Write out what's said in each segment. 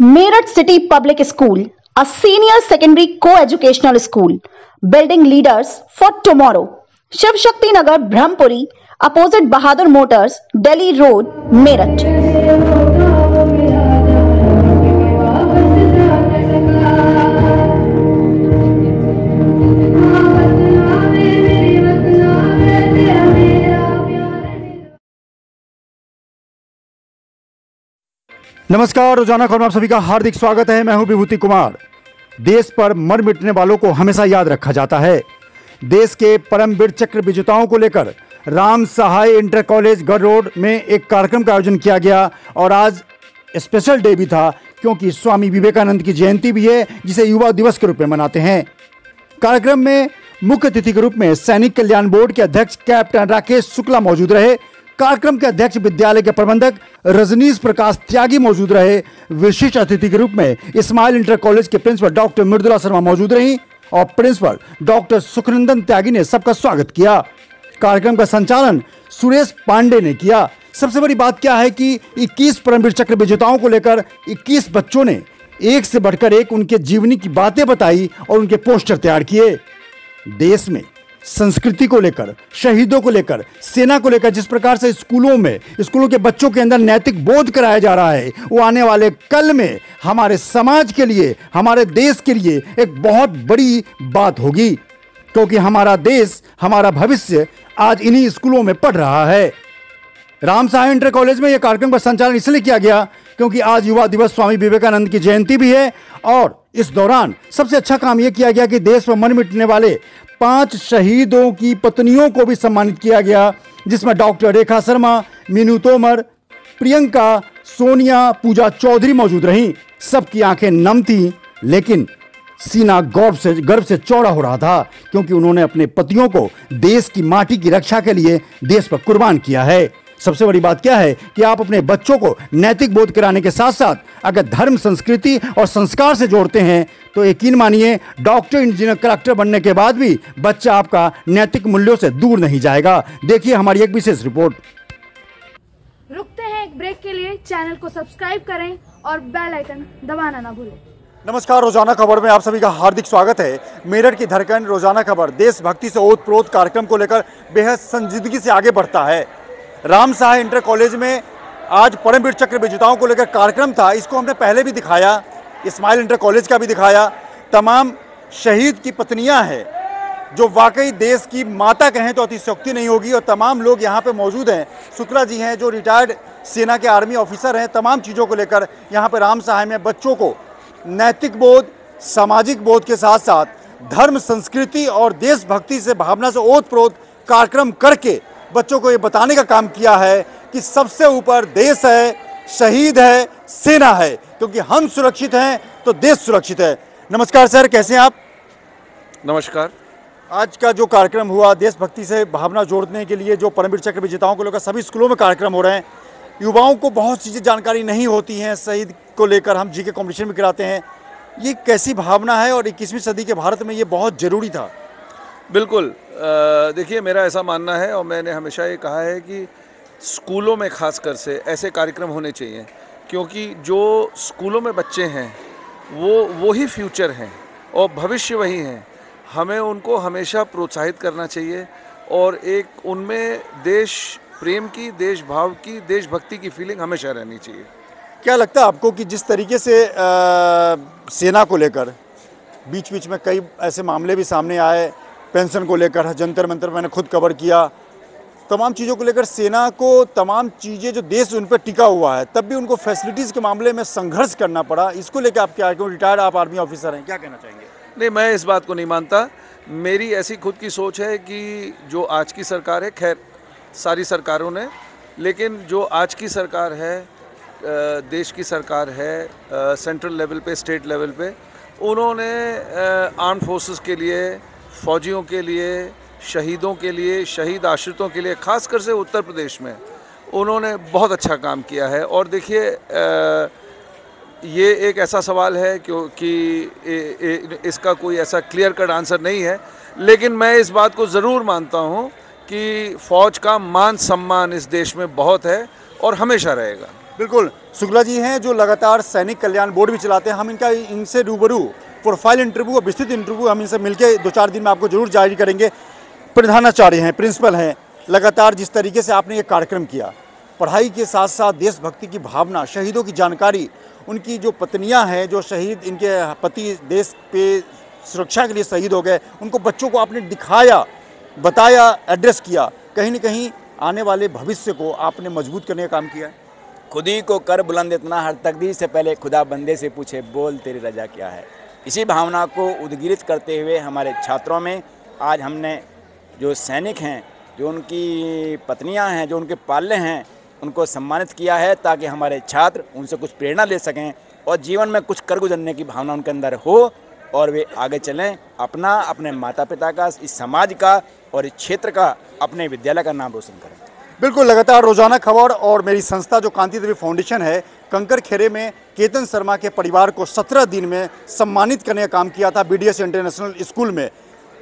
Meerut City Public School, a senior secondary co-educational school, building leaders for tomorrow. Shiv Shakti Nagar, Brahmpuri, opposite Bahadur Motors, Delhi Road, Meerut. नमस्कार, रोजाना खबर में आप सभी का हार्दिक स्वागत है। मैं हूं विभूति कुमार। देश पर मर मिटने वालों को हमेशा याद रखा जाता है। देश के परमवीर चक्र विजेताओं को लेकर राम सहाय इंटर कॉलेज गढ़ रोड में एक कार्यक्रम का आयोजन किया गया और आज स्पेशल डे भी था क्योंकि स्वामी विवेकानंद की जयंती भी है, जिसे युवा दिवस के रूप में मनाते हैं। कार्यक्रम में मुख्य अतिथि के रूप में सैनिक कल्याण बोर्ड के अध्यक्ष कैप्टन राकेश शुक्ला मौजूद रहे। कार्यक्रम के अध्यक्ष विद्यालय के प्रबंधक रजनीश प्रकाश त्यागी मौजूद रहे। विशिष्ट अतिथि के रूप में इस्माइल इंटर कॉलेज के प्रिंसिपल डॉक्टर मृदुला शर्मा मौजूद रहीं और प्रिंसिपल डॉक्टर सुखनंदन त्यागी ने सबका स्वागत किया। कार्यक्रम का संचालन सुरेश पांडे ने किया। सबसे बड़ी बात क्या है कि 21 परमवीर चक्र विजेताओं को लेकर 21 बच्चों ने एक से बढ़कर एक उनके जीवनी की बातें बताई और उनके पोस्टर तैयार किए। देश में संस्कृति को लेकर, शहीदों को लेकर, सेना को लेकर जिस प्रकार से स्कूलों के बच्चों के अंदर नैतिक बोध कराया जा रहा है, वो आने वाले कल में हमारे समाज के लिए, हमारे देश के लिए एक बहुत बड़ी बात होगी, क्योंकि हमारा देश, हमारा भविष्य आज इन्हीं स्कूलों में पढ़ रहा है। राम सहाय इंटर कॉलेज में यह कार्यक्रम का संचालन इसलिए किया गया क्योंकि आज युवा दिवस स्वामी विवेकानंद की जयंती भी है और इस दौरान सबसे अच्छा काम यह किया गया कि देश में मर मिटने वाले 5 शहीदों की पत्नियों को भी सम्मानित किया गया, जिसमें डॉक्टर रेखा शर्मा, मीनू तोमर, प्रियंका, सोनिया, पूजा चौधरी मौजूद रहीं। सबकी आंखें नम थीं, लेकिन सीना गर्व से चौड़ा हो रहा था क्योंकि उन्होंने अपने पतियों को देश की माटी की रक्षा के लिए देश पर कुर्बान किया है। सबसे बड़ी बात क्या है कि आप अपने बच्चों को नैतिक बोध कराने के साथ साथ अगर धर्म, संस्कृति और संस्कार से जोड़ते हैं तो यकीन मानिए डॉक्टर, इंजीनियर, कलेक्टर बनने के बाद भी बच्चा आपका नैतिक मूल्यों से दूर नहीं जाएगा। देखिए हमारी एक विशेष रिपोर्ट। रुकते हैं एक ब्रेक के लिए। चैनल को सब्सक्राइब करें और बेल आइकन दबाना ना भूलें। नमस्कार, रोजाना खबर में आप सभी का हार्दिक स्वागत है। मेरठ की धड़कन रोजाना खबर देशभक्ति से ओतप्रोत कार्यक्रम को लेकर बेहद संजीदगी से आगे बढ़ता है। राम सहाय इंटर कॉलेज में आज परमवीर चक्र विजेताओं को लेकर कार्यक्रम था। इसको हमने पहले भी दिखाया, इस्माइल इंटर कॉलेज का भी दिखाया। तमाम शहीद की पत्नियां हैं जो वाकई देश की माता कहें तो अतिशयोक्ति नहीं होगी, और तमाम लोग यहाँ पे मौजूद हैं। शुक्ला जी हैं जो रिटायर्ड सेना के आर्मी ऑफिसर हैं। तमाम चीज़ों को लेकर यहाँ पे राम सहाय में बच्चों को नैतिक बोध, सामाजिक बोध के साथ साथ धर्म, संस्कृति और देशभक्ति से भावना से ओतप्रोत कार्यक्रम करके बच्चों को ये बताने का काम किया है कि सबसे ऊपर देश है, शहीद है, सेना है, क्योंकि हम सुरक्षित हैं तो देश सुरक्षित है। नमस्कार सर, कैसे हैं आप? नमस्कार। आज का जो कार्यक्रम हुआ देशभक्ति से भावना जोड़ने के लिए, जो परमवीर चक्र विजेताओं को लेकर सभी स्कूलों में कार्यक्रम हो रहे हैं, युवाओं को बहुत चीज़ें जानकारी नहीं होती हैं। शहीद को लेकर हम जीके कॉम्पिटिशन भी कराते हैं। ये कैसी भावना है और 21वीं सदी के भारत में ये बहुत ज़रूरी था? बिल्कुल, देखिए मेरा ऐसा मानना है और मैंने हमेशा ये कहा है कि स्कूलों में खासकर से ऐसे कार्यक्रम होने चाहिए, क्योंकि जो स्कूलों में बच्चे हैं वो ही फ्यूचर हैं और भविष्य वही हैं। हमें उनको हमेशा प्रोत्साहित करना चाहिए और एक उनमें देश प्रेम की, देश भाव की, देशभक्ति की फीलिंग हमेशा रहनी चाहिए। क्या लगता है आपको कि जिस तरीके से सेना को लेकर बीच बीच में कई ऐसे मामले भी सामने आए, पेंशन को लेकर, जंतर मंतर मैंने खुद कवर किया, तमाम चीज़ों को लेकर सेना को तमाम चीज़ें जो देश उन पर टिका हुआ है, तब भी उनको फैसिलिटीज़ के मामले में संघर्ष करना पड़ा। इसको लेकर आप क्या, क्यों रिटायर्ड आप आर्मी ऑफिसर हैं, क्या कहना चाहेंगे? नहीं, मैं इस बात को नहीं मानता। मेरी ऐसी खुद की सोच है कि जो आज की सरकार है, खैर सारी सरकारों ने, लेकिन जो आज की सरकार है, देश की सरकार है, सेंट्रल लेवल पे, स्टेट लेवल पे, उन्होंने आर्म फोर्सेस के लिए, फौजियों के लिए, शहीदों के लिए, शहीद आश्रितों के लिए, खासकर से उत्तर प्रदेश में उन्होंने बहुत अच्छा काम किया है। और देखिए ये एक ऐसा सवाल है क्योंकि इसका कोई ऐसा क्लियर कट आंसर नहीं है, लेकिन मैं इस बात को ज़रूर मानता हूँ कि फ़ौज का मान सम्मान इस देश में बहुत है और हमेशा रहेगा। बिल्कुल, शुक्ला जी हैं जो लगातार सैनिक कल्याण बोर्ड भी चलाते हैं। हम इनसे रूबरू प्रोफाइल इंटरव्यू और विस्तृत इंटरव्यू हम इनसे मिलकर 2-4 दिन में आपको जरूर जारी करेंगे। प्रधानाचार्य हैं, प्रिंसिपल हैं, लगातार जिस तरीके से आपने ये कार्यक्रम किया, पढ़ाई के साथ साथ देशभक्ति की भावना, शहीदों की जानकारी, उनकी जो पत्नियां हैं, जो शहीद, इनके पति देश पे सुरक्षा के लिए शहीद हो गए, उनको बच्चों को आपने दिखाया, बताया, एड्रेस किया। कहीं न कहीं आने वाले भविष्य को आपने मजबूत करने का काम किया है। खुद ही को कर बुलंद इतना, हर तकदीर से पहले खुदा बंदे से पूछे, बोल तेरी रजा क्या है। इसी भावना को उद्गिरित करते हुए हमारे छात्रों में आज हमने जो सैनिक हैं, जो उनकी पत्नियां हैं, जो उनके पाले हैं, उनको सम्मानित किया है, ताकि हमारे छात्र उनसे कुछ प्रेरणा ले सकें और जीवन में कुछ कर गुजरने की भावना उनके अंदर हो और वे आगे चलें, अपना, अपने माता पिता का, इस समाज का और इस क्षेत्र का, अपने विद्यालय का नाम रोशन करें। बिल्कुल, लगातार रोजाना खबर और मेरी संस्था जो कांति देवी फाउंडेशन है, कंकर खेरे में केतन शर्मा के परिवार को 17 दिन में सम्मानित करने का काम किया था BDS इंटरनेशनल स्कूल में।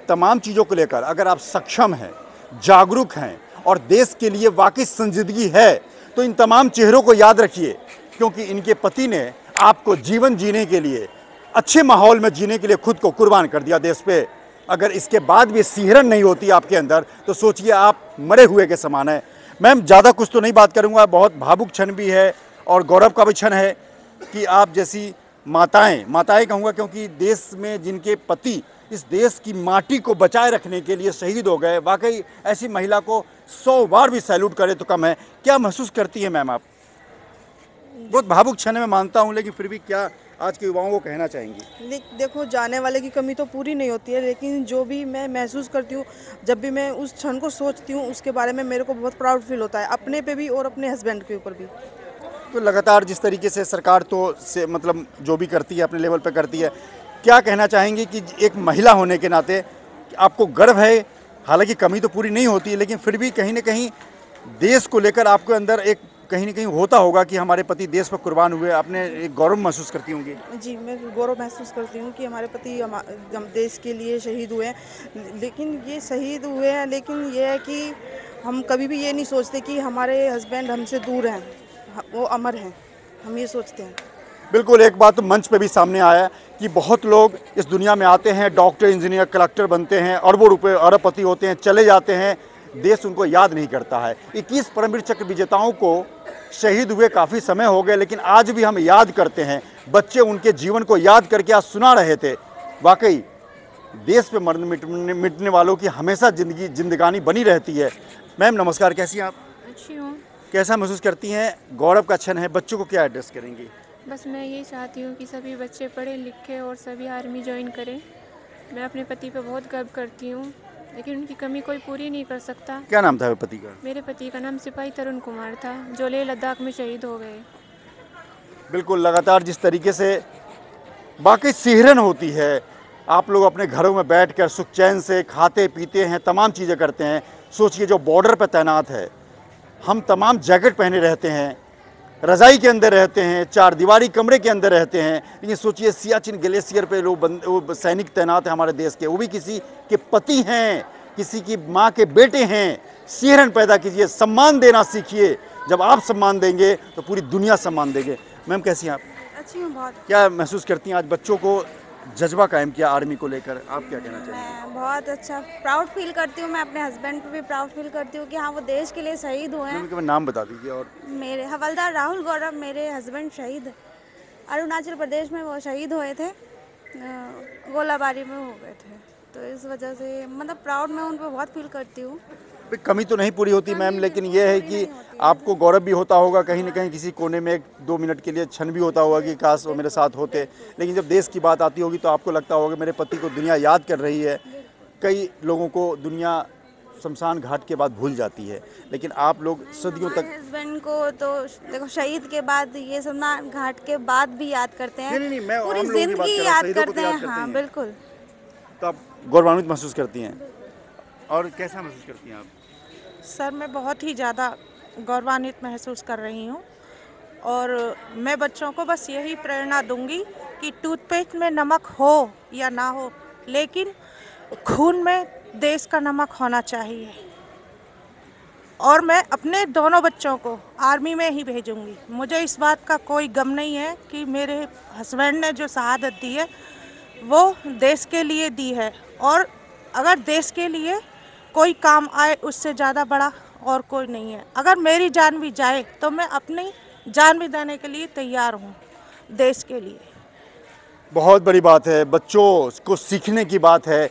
तमाम चीज़ों को लेकर अगर आप सक्षम हैं, जागरूक हैं और देश के लिए वाकई संजीदगी है, तो इन तमाम चेहरों को याद रखिए, क्योंकि इनके पति ने आपको जीवन जीने के लिए, अच्छे माहौल में जीने के लिए खुद को कुर्बान कर दिया देश पे। अगर इसके बाद भी सिहरन नहीं होती आपके अंदर, तो सोचिए आप मरे हुए के समान है। मैम, ज़्यादा कुछ तो नहीं बात करूँगा, बहुत भावुक क्षण भी है और गौरव का भी क्षण है कि आप जैसी माताएं कहूँगा, क्योंकि देश में जिनके पति इस देश की माटी को बचाए रखने के लिए शहीद हो गए, वाकई ऐसी महिला को 100 बार भी सैल्यूट करे तो कम है। क्या महसूस करती है मैम आप? बहुत भावुक क्षण मैं मानता हूँ, लेकिन फिर भी क्या आज के युवाओं को कहना चाहेंगी? देखो, जाने वाले की कमी तो पूरी नहीं होती है, लेकिन जो भी मैं महसूस करती हूँ, जब भी मैं उस क्षण को सोचती हूँ, उसके बारे में मेरे को बहुत प्राउड फील होता है, अपने पे भी और अपने हस्बैंड के ऊपर भी। तो लगातार जिस तरीके से सरकार तो से मतलब जो भी करती है अपने लेवल पे करती है, क्या कहना चाहेंगी कि एक महिला होने के नाते आपको गर्व है? हालांकि कमी तो पूरी नहीं होती है, लेकिन फिर भी कहीं ना कहीं देश को लेकर आपके अंदर एक कहीं ना कहीं होता होगा कि हमारे पति देश पर कुर्बान हुए, आपने एक गौरव महसूस करती होंगी। जी, मैं गौरव महसूस करती हूँ कि हमारे पति हम देश के लिए शहीद हुए हैं। लेकिन ये शहीद हुए हैं, लेकिन ये है कि हम कभी भी ये नहीं सोचते कि हमारे हस्बैंड हमसे दूर हैं, वो अमर हैं, हम ये सोचते हैं। बिल्कुल, एक बात तो मंच पे भी सामने आया कि बहुत लोग इस दुनिया में आते हैं, डॉक्टर, इंजीनियर, कलेक्टर बनते हैं, अरबों रुपए अरबपति होते हैं, चले जाते हैं, देश उनको याद नहीं करता है। 21 परमवीर चक्र विजेताओं को शहीद हुए काफ़ी समय हो गए, लेकिन आज भी हम याद करते हैं। बच्चे उनके जीवन को याद करके आज सुना रहे थे। वाकई देश पे मरने मिटने वालों की हमेशा जिंदगानी बनी रहती है। मैम नमस्कार, कैसी हैं आप? अच्छी हूँ। कैसा महसूस करती हैं? गौरव का क्षण है, बच्चों को क्या एड्रेस करेंगी? बस मैं यही चाहती हूँ कि सभी बच्चे पढ़े लिखे और सभी आर्मी ज्वाइन करें। मैं अपने पति पे बहुत गर्व करती हूँ, लेकिन उनकी कमी कोई पूरी नहीं कर सकता। क्या नाम था पति का? मेरे पति का नाम सिपाही तरुण कुमार था, जो लेह लद्दाख में शहीद हो गए। बिल्कुल, लगातार जिस तरीके से वाकई सिहरन होती है, आप लोग अपने घरों में बैठकर सुख चैन से खाते पीते हैं, तमाम चीज़ें करते हैं। सोचिए जो बॉर्डर पर तैनात है, हम तमाम जैकेट पहने रहते हैं, रज़ाई के अंदर रहते हैं, 4 दीवारी कमरे के अंदर रहते हैं, लेकिन सोचिए सियाचिन ग्लेशियर पे वो सैनिक तैनात है हमारे देश के, वो भी किसी के पति हैं, किसी की माँ के बेटे हैं। सिहरन पैदा कीजिए, सम्मान देना सीखिए। जब आप सम्मान देंगे तो पूरी दुनिया सम्मान देंगे। मैम कैसी हैं आप? अच्छी हूँ बहुत। क्या महसूस करती हैं आज बच्चों को जज्बा कायम किया आर्मी को लेकर, आप क्या कहना चाहेंगे? मैं बहुत अच्छा प्राउड फील करती हूँ। मैं अपने हस्बैंड पे भी प्राउड फील करती हूँ कि हाँ, वो देश के लिए शहीद हुए हैं। नाम बता दीजिए। और मेरे हवलदार राहुल गौरव, मेरे हस्बैंड शहीद अरुणाचल प्रदेश में वो शहीद हुए थे, गोलाबारी में हो गए थे, तो इस वजह से मतलब प्राउड मैं उन पर बहुत फील करती हूँ। कमी तो नहीं पूरी होती मैम, लेकिन ये है कि आपको गौरव भी होता होगा कहीं ना कहीं, किसी कोने में 1-2 मिनट के लिए क्षण भी होता होगा कि काश वो मेरे साथ होते। लेकिन जब देश की बात आती होगी तो आपको लगता होगा मेरे पति को दुनिया याद कर रही है। कई लोगों को दुनिया शमशान घाट के बाद भूल जाती है, लेकिन आप लोग सदियों तक हस्बैंड को तो देखो शहीद के बाद, ये शमशान घाट के बाद भी याद करते हैं। नहीं, मैं पूरी जिंदगी याद करते हैं। हाँ बिल्कुल। तो आप गौरवान्वित महसूस करती हैं, और कैसा महसूस करती हैं आप? सर, मैं बहुत ही ज़्यादा गौरवान्वित महसूस कर रही हूँ, और मैं बच्चों को बस यही प्रेरणा दूंगी कि टूथपेस्ट में नमक हो या ना हो, लेकिन खून में देश का नमक होना चाहिए। और मैं अपने दोनों बच्चों को आर्मी में ही भेजूंगी। मुझे इस बात का कोई गम नहीं है कि मेरे हस्बैंड ने जो शहादत दी है वो देश के लिए दी है, और अगर देश के लिए कोई काम आए उससे ज़्यादा बड़ा और कोई नहीं है। अगर मेरी जान भी जाए तो मैं अपनी जान भी देने के लिए तैयार हूँ देश के लिए। बहुत बड़ी बात है, बच्चों को सीखने की बात है।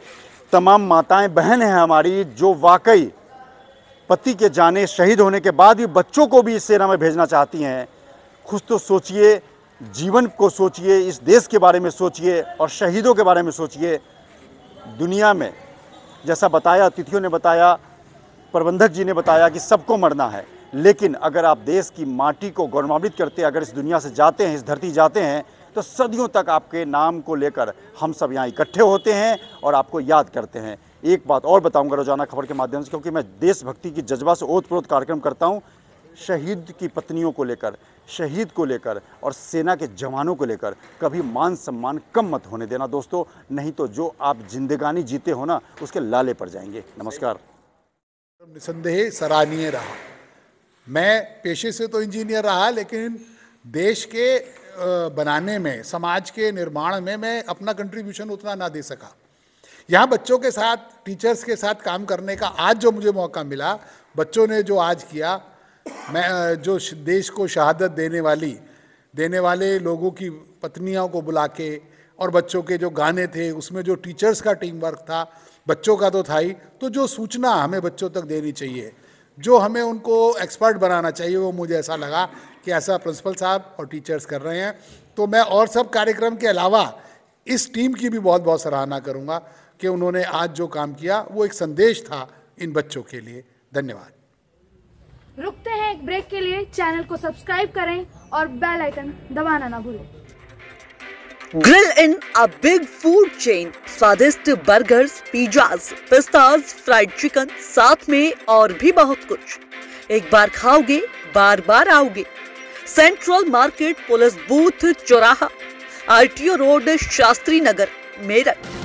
तमाम माताएं बहन हैं हमारी जो वाकई पति के जाने शहीद होने के बाद भी बच्चों को भी इस सेना में भेजना चाहती हैं। खुद तो सोचिए, जीवन को सोचिए, इस देश के बारे में सोचिए और शहीदों के बारे में सोचिए। दुनिया में जैसा बताया, अतिथियों ने बताया, प्रबंधक जी ने बताया कि सबको मरना है, लेकिन अगर आप देश की माटी को गौरवान्वित करते, अगर इस दुनिया से जाते हैं, इस धरती जाते हैं, तो सदियों तक आपके नाम को लेकर हम सब यहाँ इकट्ठे होते हैं और आपको याद करते हैं। एक बात और बताऊंगा रोजाना खबर के माध्यम से, क्योंकि मैं देशभक्ति की जज्बा से ओतप्रोत कार्यक्रम करता हूँ। शहीद की पत्नियों को लेकर, शहीद को लेकर और सेना के जवानों को लेकर कभी मान सम्मान कम मत होने देना दोस्तों, नहीं तो जो आप जिंदगानी जीते हो ना, उसके लाले पड़ जाएंगे। नमस्कार। निसंदेह सराहनीय रहा। मैं पेशे से तो इंजीनियर रहा, लेकिन देश के बनाने में, समाज के निर्माण में मैं अपना कंट्रीब्यूशन उतना ना दे सका। यहाँ बच्चों के साथ, टीचर्स के साथ काम करने का आज जो मुझे मौका मिला, बच्चों ने जो आज किया, मैं जो देश को शहादत देने वाले लोगों की पत्नियों को बुला के, और बच्चों के जो गाने थे उसमें जो टीचर्स का टीम वर्क था, बच्चों का तो था ही, तो जो सूचना हमें बच्चों तक देनी चाहिए, जो हमें उनको एक्सपर्ट बनाना चाहिए, वो मुझे ऐसा लगा कि ऐसा प्रिंसिपल साहब और टीचर्स कर रहे हैं। तो मैं और सब कार्यक्रम के अलावा इस टीम की भी बहुत बहुत सराहना करूंगा कि उन्होंने आज जो काम किया वो एक संदेश था इन बच्चों के लिए। धन्यवाद। रुकते हैं एक ब्रेक के लिए। चैनल को सब्सक्राइब करें और बेल आइकन दबाना ना भूलें। Grill in a big food chain, स्वादिष्ट बर्गर्स, पिज्जाज, पिस्ताज, फ्राइड चिकन, साथ में और भी बहुत कुछ। एक बार खाओगे बार बार आओगे। सेंट्रल मार्केट, पुलिस बूथ चौराहा, RTO रोड, शास्त्री नगर, मेरठ।